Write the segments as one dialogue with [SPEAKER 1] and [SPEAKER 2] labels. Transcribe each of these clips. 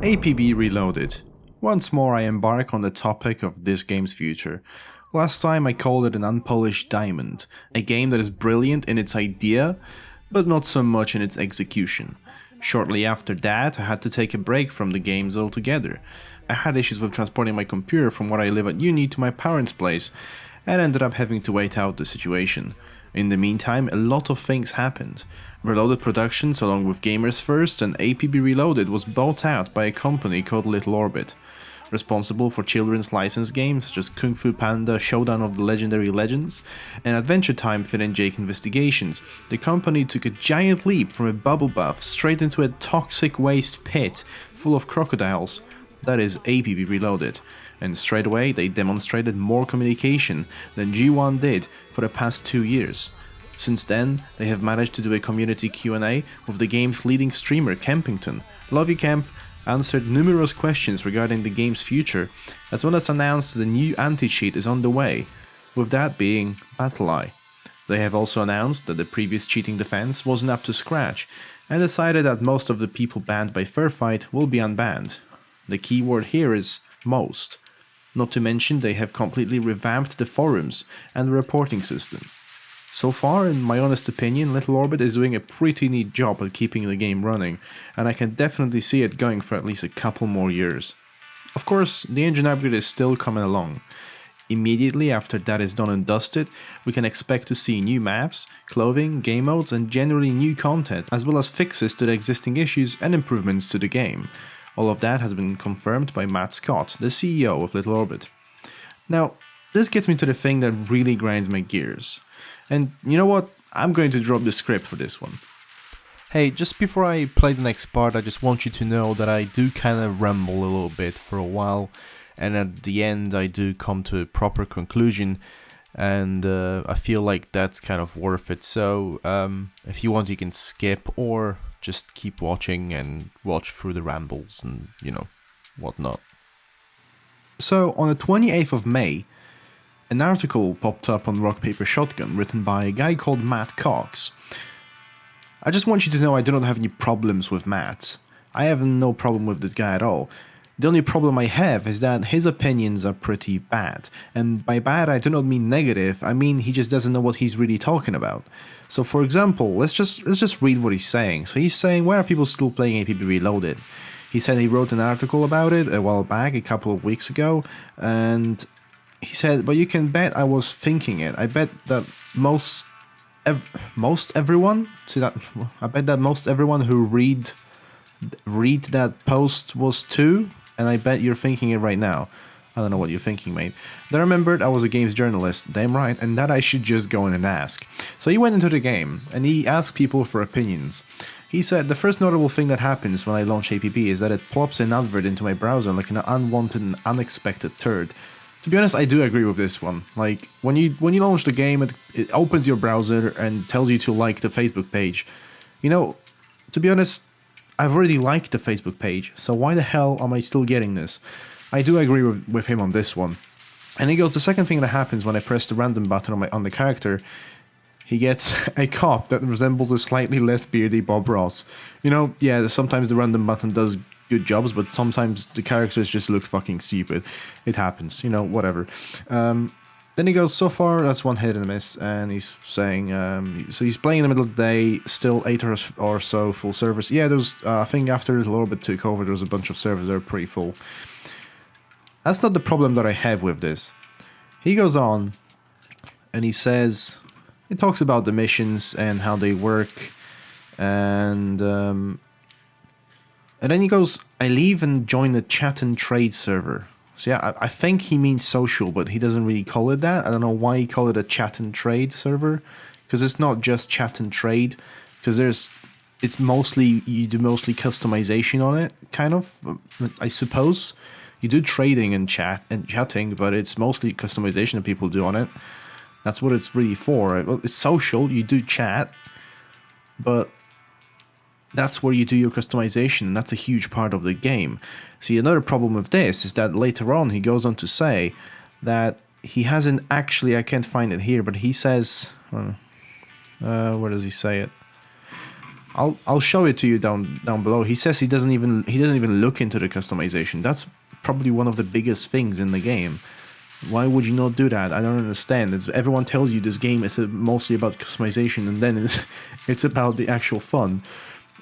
[SPEAKER 1] APB Reloaded. Once more I embark on the topic of this game's future. Last time I called it an unpolished diamond, a game that is brilliant in its idea, but not so much in its execution. Shortly after that, I had to take a break from the games altogether. I had issues with transporting my computer from where I live at uni to my parents' place, and ended up having to wait out the situation. In the meantime, a lot of things happened. Reloaded Productions, along with Gamers First and APB Reloaded, was bought out by a company called Little Orbit. Responsible for children's licensed games such as Kung Fu Panda, Showdown of the Legendary Legends, and Adventure Time Finn and Jake Investigations, the company took a giant leap from a bubble bath straight into a toxic waste pit full of crocodiles. That is APB Reloaded, and straight away they demonstrated more communication than G1 did for the past 2 years. Since then, they have managed to do a community Q&A with the game's leading streamer Campington. Love you Camp answered numerous questions regarding the game's future, as well as announced that a new anti-cheat is on the way, with that being BattleEye. They have also announced that the previous cheating defense wasn't up to scratch, and decided that most of the people banned by Fairfight will be unbanned. The key word here is most. Not to mention they have completely revamped the forums and the reporting system. So far, in my honest opinion, Little Orbit is doing a pretty neat job at keeping the game running, and I can definitely see it going for at least a couple more years. Of course, the engine upgrade is still coming along. Immediately after that is done and dusted, we can expect to see new maps, clothing, game modes, and generally new content, as well as fixes to the existing issues and improvements to the game. All of that has been confirmed by Matt Scott, the CEO of Little Orbit. Now, this gets me to the thing that really grinds my gears. And you know what? I'm going to drop the script for this one. Hey, just before I play the next part, I just want you to know that I do kind of ramble a little bit for a while, and at the end I do come to a proper conclusion, and I feel like that's kind of worth it. So if you want, you can skip or just keep watching and watch through the rambles and, you know, whatnot. So on the 28th of May, an article popped up on Rock Paper Shotgun written by a guy called Matt Cox. I just want you to know I do not have any problems with Matt. I have no problem with this guy at all. The only problem I have is that his opinions are pretty bad. And by bad I do not mean negative, I mean he just doesn't know what he's really talking about. So for example, let's just read what he's saying. So he's saying, why are people still playing APB Reloaded? He said he wrote an article about it a while back, a couple of weeks ago, and he said, but you can bet I was thinking it. I bet that most everyone who read that post was too, and I bet you're thinking it right now. I don't know what you're thinking, mate. Then I remembered I was a games journalist, damn right, and that I should just go in and ask. So he went into the game, and he asked people for opinions. He said, the first notable thing that happens when I launch APB is that it plops an advert into my browser like an unwanted and unexpected turd. To be honest, I do agree with this one. Like, when you launch the game, it opens your browser and tells you to like the Facebook page. You know, to be honest, I've already liked the Facebook page, so why the hell am I still getting this? I do agree with him on this one. And he goes, the second thing that happens when I press the random button on the character, he gets a cop that resembles a slightly less beardy Bob Ross. You know, yeah, sometimes the random button does good jobs, but sometimes the characters just look fucking stupid. It happens, you know, whatever. Then he goes, so far that's one hit and a miss, and he's saying, so he's playing in the middle of the day, still 8 hours or so full service. Yeah, there's, I think after Little Orbit took over, there was a bunch of servers that are pretty full. That's not the problem that I have with this. He goes on, and he says, he talks about the missions and how they work, and then he goes, I leave and join the chat and trade server. So yeah, I think he means social, but he doesn't really call it that. I don't know why he called it a chat and trade server, because it's not just chat and trade, because it's mostly, you do mostly customization on it, kind of, I suppose. You do trading and chatting, but it's mostly customization that people do on it. That's what it's really for. Well, it's social, you do chat, but that's where you do your customization, and that's a huge part of the game. See, another problem with this is that later on he goes on to say that he hasn't actually, I can't find it here, but he says, where does he say it? I'll show it to you down below. He says he doesn't even look into the customization. That's probably one of the biggest things in the game. Why would you not do that? I don't understand. Everyone tells you this game is mostly about customization, and then it's about the actual fun.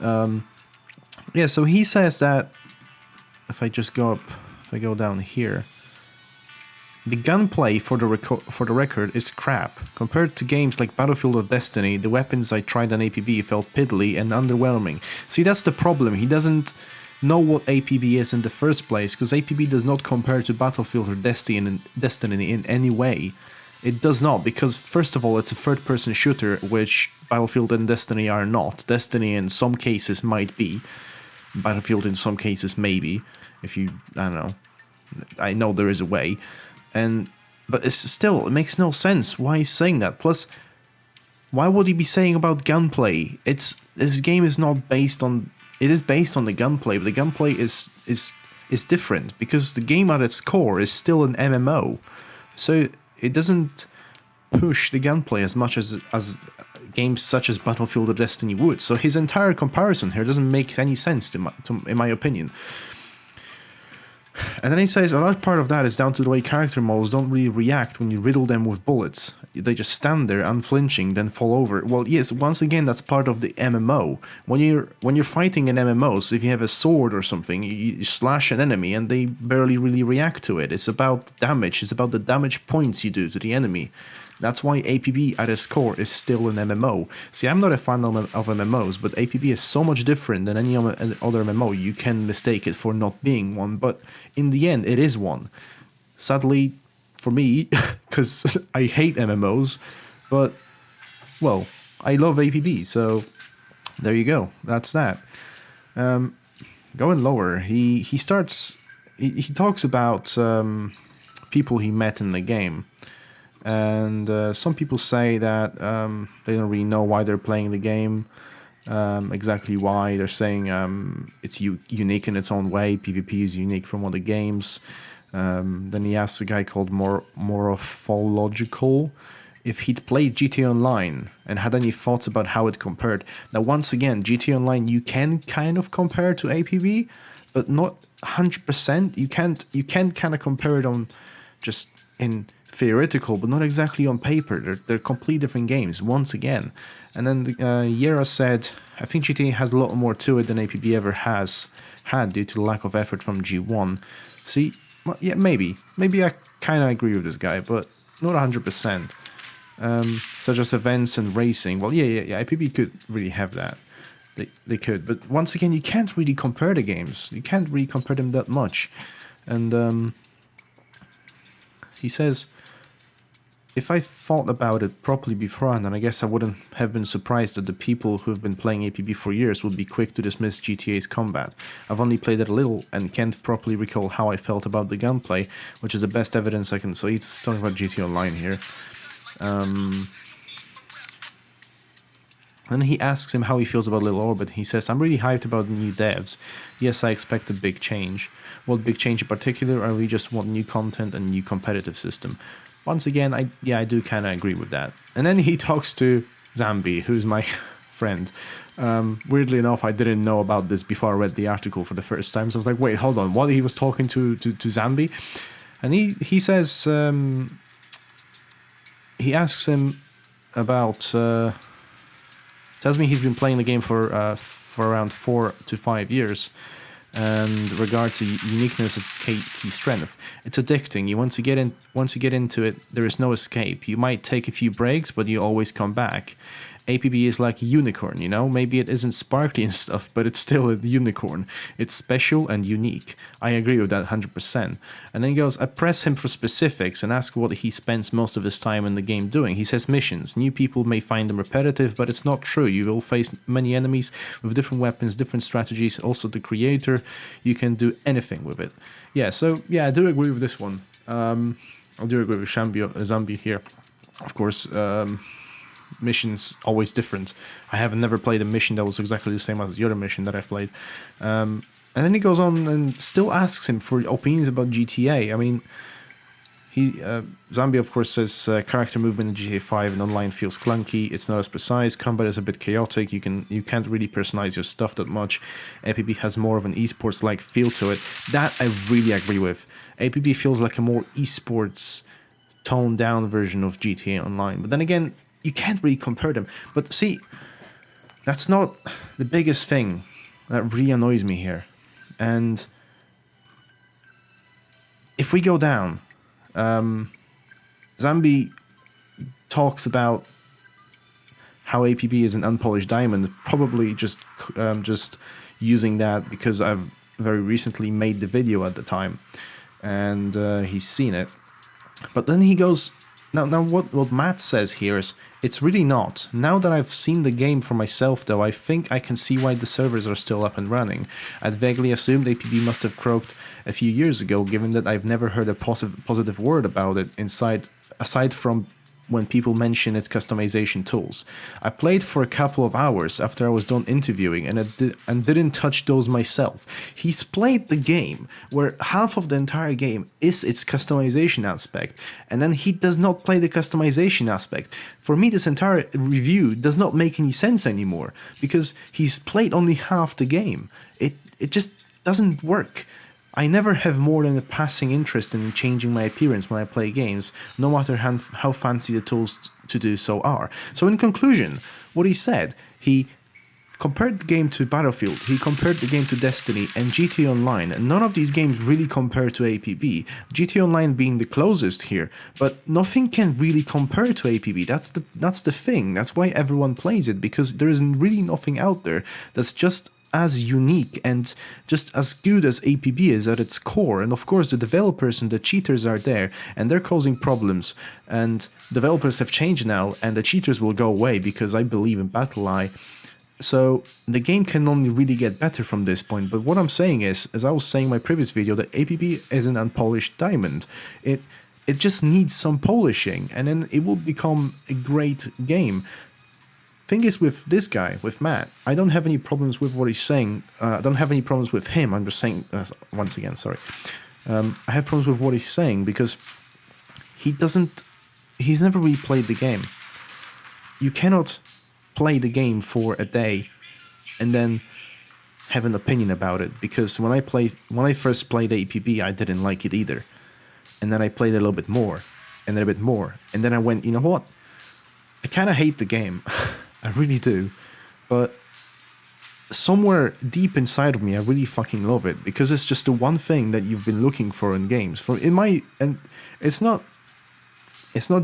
[SPEAKER 1] Yeah, so he says that if I go down here, the gunplay for the record is crap. Compared to games like Battlefield or Destiny, the weapons I tried on APB felt piddly and underwhelming. See, that's the problem. He doesn't know what APB is in the first place, because APB does not compare to Battlefield or Destiny in any way. It does not, because first of all, it's a third-person shooter, which Battlefield and Destiny are not. Destiny in some cases might be. Battlefield in some cases maybe. If you, I don't know. I know there is a way. But it's still, it makes no sense why he's saying that. Plus, why would he be saying about gunplay? This game is not based on... It is based on the gunplay, but the gunplay is different, because the game at its core is still an MMO. So it doesn't push the gunplay as much as games such as Battlefield or Destiny would. So his entire comparison here doesn't make any sense, in my opinion. And then he says a large part of that is down to the way character models don't really react when you riddle them with bullets. They just stand there unflinching, then fall over. Well, yes, once again, that's part of the MMO. When you're fighting in MMOs, if you have a sword or something, you slash an enemy and they barely really react to it. It's about damage. It's about the damage points you do to the enemy. That's why APB at its core is still an MMO. See, I'm not a fan of MMOs, but APB is so much different than any other MMO, you can mistake it for not being one, but in the end, it is one. Sadly, for me, because I hate MMOs, but, well, I love APB, so there you go, that's that. Going lower, he talks about people he met in the game. And some people say that they don't really know why they're playing the game, exactly why. They're saying it's unique in its own way. PvP is unique from other games. Then he asks a guy called Morphological if he'd played GTA Online and had any thoughts about how it compared. Now, once again, GTA Online you can kind of compare to APB, but not 100%. You can kind of compare it on just in theoretical, but not exactly on paper. They're completely different games, once again. And then Yera said, I think GTA has a lot more to it than APB ever has had due to the lack of effort from G1. See, well, yeah, maybe I kind of agree with this guy, but not 100%. Such as events and racing. Well, yeah, APB could really have that. They could, but once again, you can't really compare the games. You can't really compare them that much. And he says, if I thought about it properly beforehand, then I guess I wouldn't have been surprised that the people who have been playing APB for years would be quick to dismiss GTA's combat. I've only played it a little and can't properly recall how I felt about the gunplay, which is the best evidence I can... So he's talking about GTA Online here. And he asks him how he feels about Little Orbit. He says, I'm really hyped about the new devs. Yes, I expect a big change. What big change in particular? I really just want new content and new competitive system. Once again, I do kind of agree with that. And then he talks to Zambi, who's my friend. Weirdly enough, I didn't know about this before I read the article for the first time. So I was like, wait, hold on. What? He was talking to Zambi? And he says... he asks him about... tells me he's been playing the game for around 4 to 5 years. And regards the uniqueness of its key strength. It's addicting. Once you get into it, there is no escape. You might take a few breaks, but you always come back. APB is like a unicorn, you know? Maybe it isn't sparkly and stuff, but it's still a unicorn. It's special and unique. I agree with that 100%. And then he goes, I press him for specifics and ask what he spends most of his time in the game doing. He says missions. New people may find them repetitive, but it's not true. You will face many enemies with different weapons, different strategies. Also, the creator, you can do anything with it. Yeah, so, yeah, I do agree with this one. I do agree with Zambi here. Of course, missions always different. I have never played a mission that was exactly the same as the other mission that I've played. And then he goes on and still asks him for opinions about GTA. I mean, Zombie, of course, says character movement in GTA 5 and online feels clunky. It's not as precise. Combat is a bit chaotic. You can't really personalize your stuff that much. APB has more of an esports-like feel to it. That I really agree with. APB feels like a more esports toned-down version of GTA Online. But then again, you can't really compare them. But see, that's not the biggest thing that really annoys me here. And if we go down, Zombie talks about how APB is an unpolished diamond, probably just using that because I've very recently made the video at the time, and he's seen it. But then he goes, now what Matt says here is, it's really not. Now that I've seen the game for myself though, I think I can see why the servers are still up and running. I'd vaguely assumed APB must have croaked a few years ago, given that I've never heard a positive word about it aside from when people mention its customization tools. I played for a couple of hours after I was done interviewing and didn't touch those myself. He's played the game where half of the entire game is its customization aspect, and then he does not play the customization aspect. For me, this entire review does not make any sense anymore because he's played only half the game. It just doesn't work. I never have more than a passing interest in changing my appearance when I play games, no matter how fancy the tools to do so are. So in conclusion, what he said, he compared the game to Battlefield, he compared the game to Destiny and GTA Online, and none of these games really compare to APB, GTA Online being the closest here, but nothing can really compare to APB. That's the thing, that's why everyone plays it, because there is really nothing out there that's just as unique and just as good as APB is at its core. And of course the developers and the cheaters are there and they're causing problems, and developers have changed now and the cheaters will go away because I believe in BattleEye. So the game can only really get better from this point. But what I'm saying is, as I was saying in my previous video, that APB is an unpolished diamond. It just needs some polishing and then it will become a great game. Thing is, with this guy, with Matt, I don't have any problems with what he's saying. I don't have any problems with him. I'm just saying, once again, sorry. I have problems with what he's saying because he's never really played the game. You cannot play the game for a day and then have an opinion about it, because when I first played APB, I didn't like it either. And then I played a little bit more, and then a bit more, and then I went, you know what? I kind of hate the game. I really do, but somewhere deep inside of me, I really fucking love it because it's just the one thing that you've been looking for in games. And it's not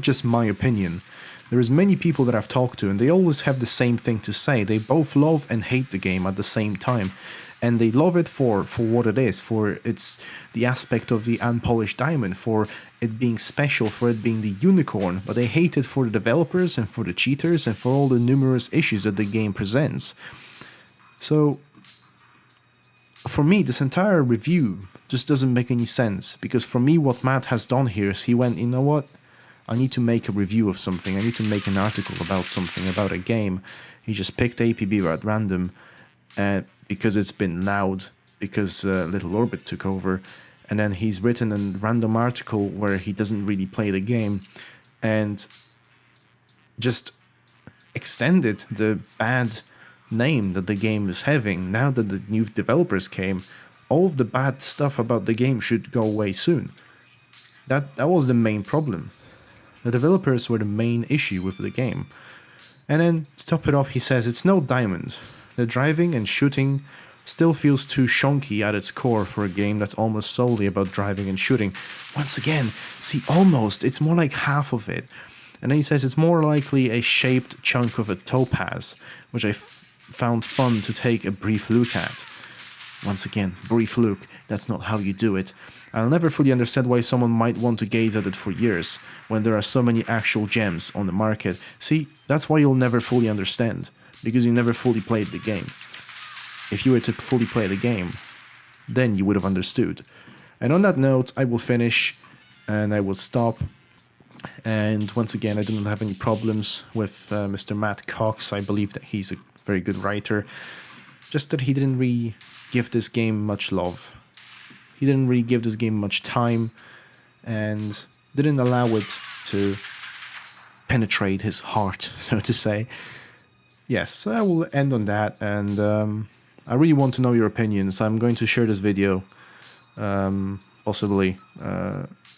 [SPEAKER 1] just my opinion. There is many people that I've talked to, and they always have the same thing to say. They both love and hate the game at the same time. And they love it for what it is, for it's the aspect of the unpolished diamond, for it being special, for it being the unicorn, but they hate it for the developers and for the cheaters and for all the numerous issues that the game presents. So, for me, this entire review just doesn't make any sense, because for me, what Matt has done here is he went, you know what, I need to make a review of something, I need to make an article about something, about a game. He just picked APB at random, because it's been loud, because Little Orbit took over, and then he's written a random article where he doesn't really play the game, and just extended the bad name that the game is having. Now that the new developers came, all of the bad stuff about the game should go away soon. That was the main problem. The developers were the main issue with the game. And then, to top it off, he says it's no diamond. The driving and shooting still feels too shonky at its core for a game that's almost solely about driving and shooting. Once again, see, almost, it's more like half of it. And then he says it's more likely a shaped chunk of a topaz, which I found fun to take a brief look at. Once again, brief look, that's not how you do it. I'll never fully understand why someone might want to gaze at it for years, when there are so many actual gems on the market. See, that's why you'll never fully understand, because you never fully played the game. If you were to fully play the game, then you would have understood. And on that note, I will finish, and I will stop. And once again, I didn't have any problems with Mr. Matt Cox. I believe that he's a very good writer. Just that he didn't really give this game much love. He didn't really give this game much time. And didn't allow it to penetrate his heart, so to say. Yes, I will end on that, and I really want to know your opinions. I'm going to share this video, possibly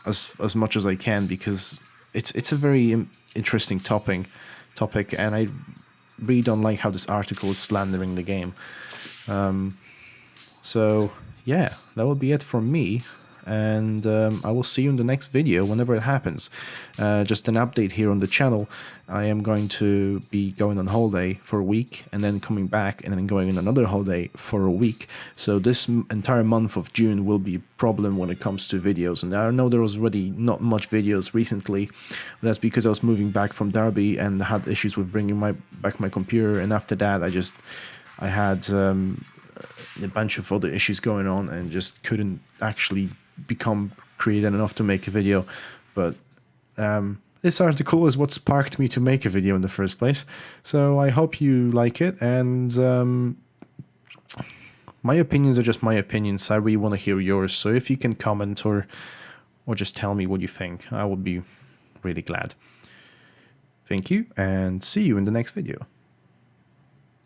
[SPEAKER 1] as much as I can, because it's a very interesting topic, and I really don't like how this article is slandering the game. So yeah, that will be it from me, and I will see you in the next video whenever it happens. Just an update here on the channel. I am going to be going on holiday for a week, and then coming back, and then going on another holiday for a week. So this entire month of June will be a problem when it comes to videos. And I know there was already not much videos recently. That's because I was moving back from Derby and had issues with bringing back my computer. And after that, I had a bunch of other issues going on, and just couldn't actually become creative enough to make a video. But this article is what sparked me to make a video in the first place, so I hope you like it. And my opinions are just my opinions. I really want to hear yours, so if you can comment or just tell me what you think, I would be really glad. Thank you, and see you in the next video.